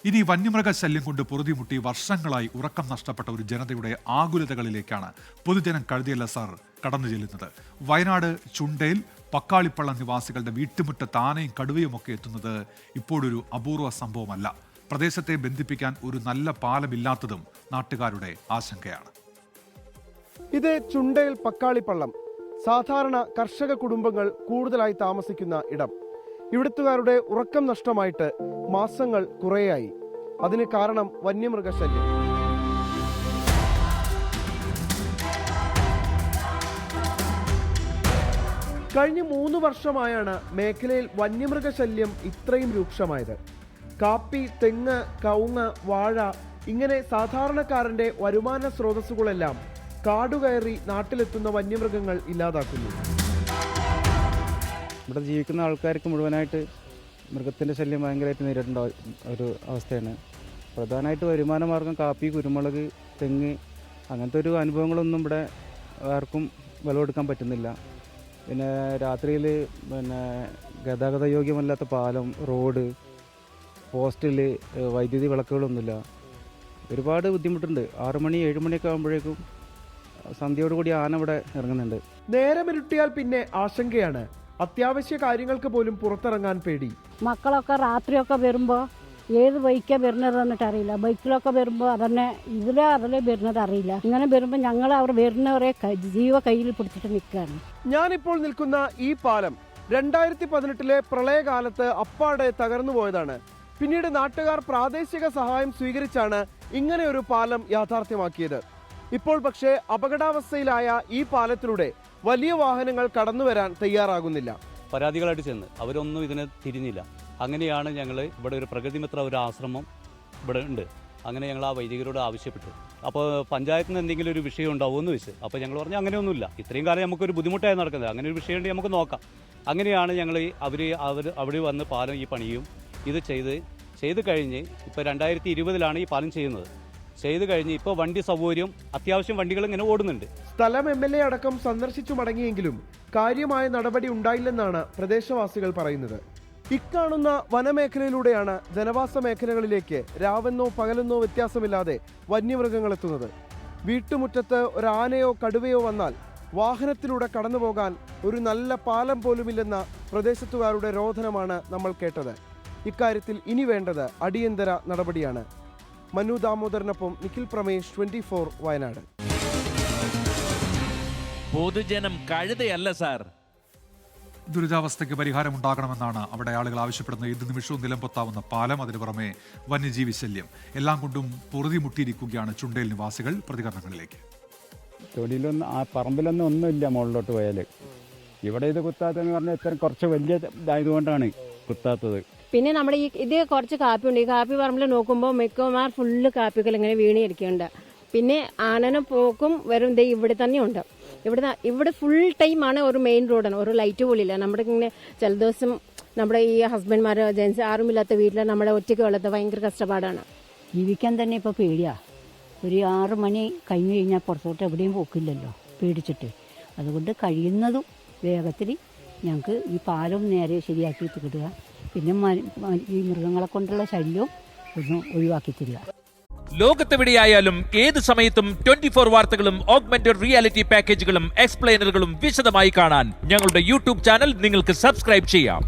ഇനി വന്യമൃഗശല്യം കൊണ്ട് പൊറുതിമുട്ടി വർഷങ്ങളായി ഉറക്കം നഷ്ടപ്പെട്ട ഒരു ജനതയുടെ ആകുലതകളിലേക്കാണ് പൊതുജനം കഴുതിയല്ല സാർ കടന്നു ചെല്ലുന്നത്. വയനാട് ചുണ്ടേൽ പക്കാളിപ്പള്ളം നിവാസികളുടെ വീട്ടുമുറ്റത്ത് ആനയും കടുവയുമൊക്കെ എത്തുന്നത് ഇപ്പോഴൊരു അപൂർവ സംഭവമല്ല. പ്രദേശത്തെ ബന്ധിപ്പിക്കാൻ ഒരു നല്ല പാലമില്ലാത്തതും നാട്ടുകാരുടെ ആശങ്കയാണ്. ഇത് ചുണ്ടേൽ പക്കാളിപ്പള്ളം, സാധാരണ കർഷക കുടുംബങ്ങൾ കൂടുതലായി താമസിക്കുന്ന ഇടം. ഇവിടുത്തുകാരുടെ ഉറക്കം നഷ്ടമായിട്ട് മാസങ്ങൾ കുറേയായി. അതിന് കാരണം വന്യമൃഗശല്യം. കഴിഞ്ഞ 3 വർഷമായാണ് മേഖലയിൽ വന്യമൃഗശല്യം ഇത്രയും രൂക്ഷമായത്. കാപ്പി, തെങ്ങ്, കവുങ്ങ്, വാഴ ഇങ്ങനെ സാധാരണക്കാരന്റെ വരുമാന സ്രോതസ്സുകളെല്ലാം കാടുകയറി നാട്ടിലെത്തുന്ന വന്യമൃഗങ്ങൾ ഇല്ലാതാക്കുന്നു. ഇവിടെ ജീവിക്കുന്ന ആൾക്കാർക്ക് മുഴുവനായിട്ട് മൃഗത്തിൻ്റെ ശല്യം ഭയങ്കരമായിട്ട് നേരിടേണ്ട ഒരു അവസ്ഥയാണ്. പ്രധാനമായിട്ട് വരുമാന മാർഗം കാപ്പി, കുരുമുളക്, തെങ്ങ് അങ്ങനത്തെ ഒരു അനുഭവങ്ങളൊന്നും ഇവിടെ ആർക്കും വിലകൊടുക്കാൻ പറ്റുന്നില്ല. പിന്നെ രാത്രിയിൽ ഗതാഗത യോഗ്യമല്ലാത്ത പാലം, റോഡ്, പോസ്റ്റിൽ വൈദ്യുതി വിളക്കുകളൊന്നുമില്ല. ഒരുപാട് ബുദ്ധിമുട്ടുണ്ട്. 6 മണി 7 മണിയൊക്കെ ആകുമ്പോഴേക്കും സന്ധ്യയോടുകൂടി ആന ഇവിടെ ഇറങ്ങുന്നുണ്ട്. നേരമിരുട്ടിയാൽ പിന്നെ ആശങ്കയാണ്. അത്യാവശ്യ കാര്യങ്ങൾക്ക് പോലും പുറത്തിറങ്ങാൻ പേടി. മക്കളൊക്കെ രാത്രിയൊക്കെ വരുമ്പോൾ ഏത് ബൈക്കാണ് വരുന്നത് എന്നിട്ട് അറിയില്ല. ബൈക്കിലൊക്കെ വരുമ്പോൾ അതിലെ വരുന്നത് അറിയില്ല. ഇങ്ങനെ വരുമ്പോൾ ഞങ്ങൾ അവർ വരുന്നവരെ ജീവ കയ്യിൽ പിടിച്ചിട്ട് നിൽക്കുകയാണ്. ഞാനിപ്പോൾ നിൽക്കുന്ന ഈ പാലം 2018 പ്രളയകാലത്ത് അപ്പാടെ തകർന്നു പോയതാണ്. പിന്നീട് നാട്ടുകാർ പ്രാദേശിക സഹായം സ്വീകരിച്ചാണ് ഇങ്ങനെ ഒരു പാലം യാഥാർത്ഥ്യമാക്കിയത്. ഇപ്പോൾ പക്ഷേ അപകടാവസ്ഥയിലായ ഈ പാലത്തിലൂടെ വലിയ വാഹനങ്ങൾ കടന്നു വരാൻ തയ്യാറാകുന്നില്ല. പരാതികളായിട്ട് ചെന്ന് അവരൊന്നും ഇതിനെ തിരിഞ്ഞില്ല. അങ്ങനെയാണ് ഞങ്ങൾ ഇവിടെ ഒരു പ്രകൃതിമിത്ര ഒരു ആശ്രമം ഇവിടെ ഉണ്ട്. അങ്ങനെ ഞങ്ങൾ ആ വൈദികരോട് ആവശ്യപ്പെട്ടു. അപ്പോൾ പഞ്ചായത്തിന് എന്തെങ്കിലും ഒരു വിഷയം ഉണ്ടാവുമെന്ന് വെച്ച് അപ്പോൾ ഞങ്ങൾ പറഞ്ഞു അങ്ങനെയൊന്നുമില്ല, ഇത്രയും കാലം നമുക്കൊരു ബുദ്ധിമുട്ടായി നടക്കുന്നത്, അങ്ങനെ ഒരു വിഷയം ഉണ്ടെങ്കിൽ നമുക്ക് നോക്കാം. അങ്ങനെയാണ് ഞങ്ങൾ അവിടെ വന്ന് പാലം ഈ പണിയും ഇത് ചെയ്ത് കഴിഞ്ഞ് ഇപ്പോൾ 2020 ഈ പാലം ചെയ്ത് കഴിഞ്ഞ് ഇപ്പോൾ വണ്ടി സൗകര്യം അത്യാവശ്യം വണ്ടികൾ ഇങ്ങനെ ഓടുന്നുണ്ട്. സ്ഥലം MLA അടക്കം സന്ദർശിച്ചു മടങ്ങിയെങ്കിലും കാര്യമായ നടപടി ഉണ്ടായില്ലെന്നാണ് പ്രദേശവാസികൾ പറയുന്നത്. ഇക്കാണുന്ന വനമേഖലയിലൂടെയാണ് ജനവാസ മേഖലകളിലേക്ക് രാവെന്നോ പകലെന്നോ വ്യത്യാസമില്ലാതെ വന്യമൃഗങ്ങൾ എത്തുന്നത്. വീട്ടുമുറ്റത്ത് ഒരാനയോ കടുവയോ വന്നാൽ വാഹനത്തിലൂടെ കടന്നുപോകാൻ ഒരു നല്ല പാലം പോലുമില്ലെന്ന പ്രദേശത്തുകാരുടെ രോദനമാണ് നമ്മൾ കേട്ടത്. ഇക്കാര്യത്തിൽ ഇനി വേണ്ടത് അടിയന്തര നടപടിയാണ്. മനു ദാമോദരനൊപ്പം നിഖിൽ പ്രമേഷ്, 24 വയനാട്. പൊതുജനം കഴുതയല്ല സാർ. ദുരിതാവസ്ഥയ്ക്ക് പരിഹാരമുണ്ടാകണമെന്നാണ് അവിടെ ആളുകൾ ആവശ്യപ്പെടുന്നത്. ഏത് നിമിഷവും നിലംപൊത്താവുന്ന പാലം, അതിനു പുറമെ വന്യജീവി ശല്യം, എല്ലാം കൊണ്ടും പൊറുതിമുട്ടിയിരിക്കുകയാണ് ചുണ്ടേൽ നിവാസികൾ. പ്രതികരണങ്ങളിലേക്ക്. തൊടിയിലൊന്നും ആ പറമ്പിലൊന്നും ഒന്നുമില്ല. മുകളിലോട്ട് പോയാൽ ഇവിടെ ഇത് കുത്താത്തതെന്ന് പറഞ്ഞാൽ ഇത്ര കുറച്ച് വലിയ ഇതായതുകൊണ്ടാണ് കുത്താത്തത്. പിന്നെ നമ്മുടെ ഇത് കുറച്ച് കാപ്പി ഉണ്ട്. ഈ കാപ്പി പറമ്പിൽ നോക്കുമ്പോൾ മിക്കമാർ ഫുള്ള് കാപ്പികൾ ഇങ്ങനെ വീണിരിക്കുന്നുണ്ട്. പിന്നെ ആനന പോക്കും വരും ഇവിടെ തന്നെ ഉണ്ട്. ഇവിടെ ഫുൾ ടൈമാണ് ഒരു മെയിൻ റോഡാണ്, ഒരു ലൈറ്റ് പോലില്ല. നമ്മുടെ ഇങ്ങനെ ചില ദിവസം നമ്മുടെ ഈ ഹസ്ബൻഡ്മാർ ജെൻസ് ആരുമില്ലാത്ത വീട്ടിൽ നമ്മളെ ഒറ്റയ്ക്ക് വളർത്ത ഭയങ്കര കഷ്ടപ്പാടാണ്. ജീവിക്കാൻ തന്നെ ഇപ്പോൾ പേടിയാണ്. ഒരു 6 മണി കഴിഞ്ഞ് കഴിഞ്ഞാൽ പുറത്തോട്ട് എവിടെയും പോക്കില്ലല്ലോ പേടിച്ചിട്ട്. അതുകൊണ്ട് കഴിയുന്നതും വേഗത്തിൽ ഞങ്ങൾക്ക് ഈ പാലം നേരെ ശരിയാക്കിയിട്ട് കിട്ടുക. പിന്നെ ഈ മൃഗങ്ങളെ കൊണ്ടുള്ള ശല്യവും ഒന്ന് ഒഴിവാക്കി തരിക. ലോകത്തെവിടെയായാലും ഏത് സമയത്തും 24 വാർത്തകളും ഓഗ്മെന്റഡ് റിയാലിറ്റി പാക്കേജുകളും എക്സ്പ്ലെയിനറുകളും വിശദമായി കാണാൻ ഞങ്ങളുടെ YouTube ചാനൽ നിങ്ങൾക്ക് സബ്സ്ക്രൈബ് ചെയ്യാം.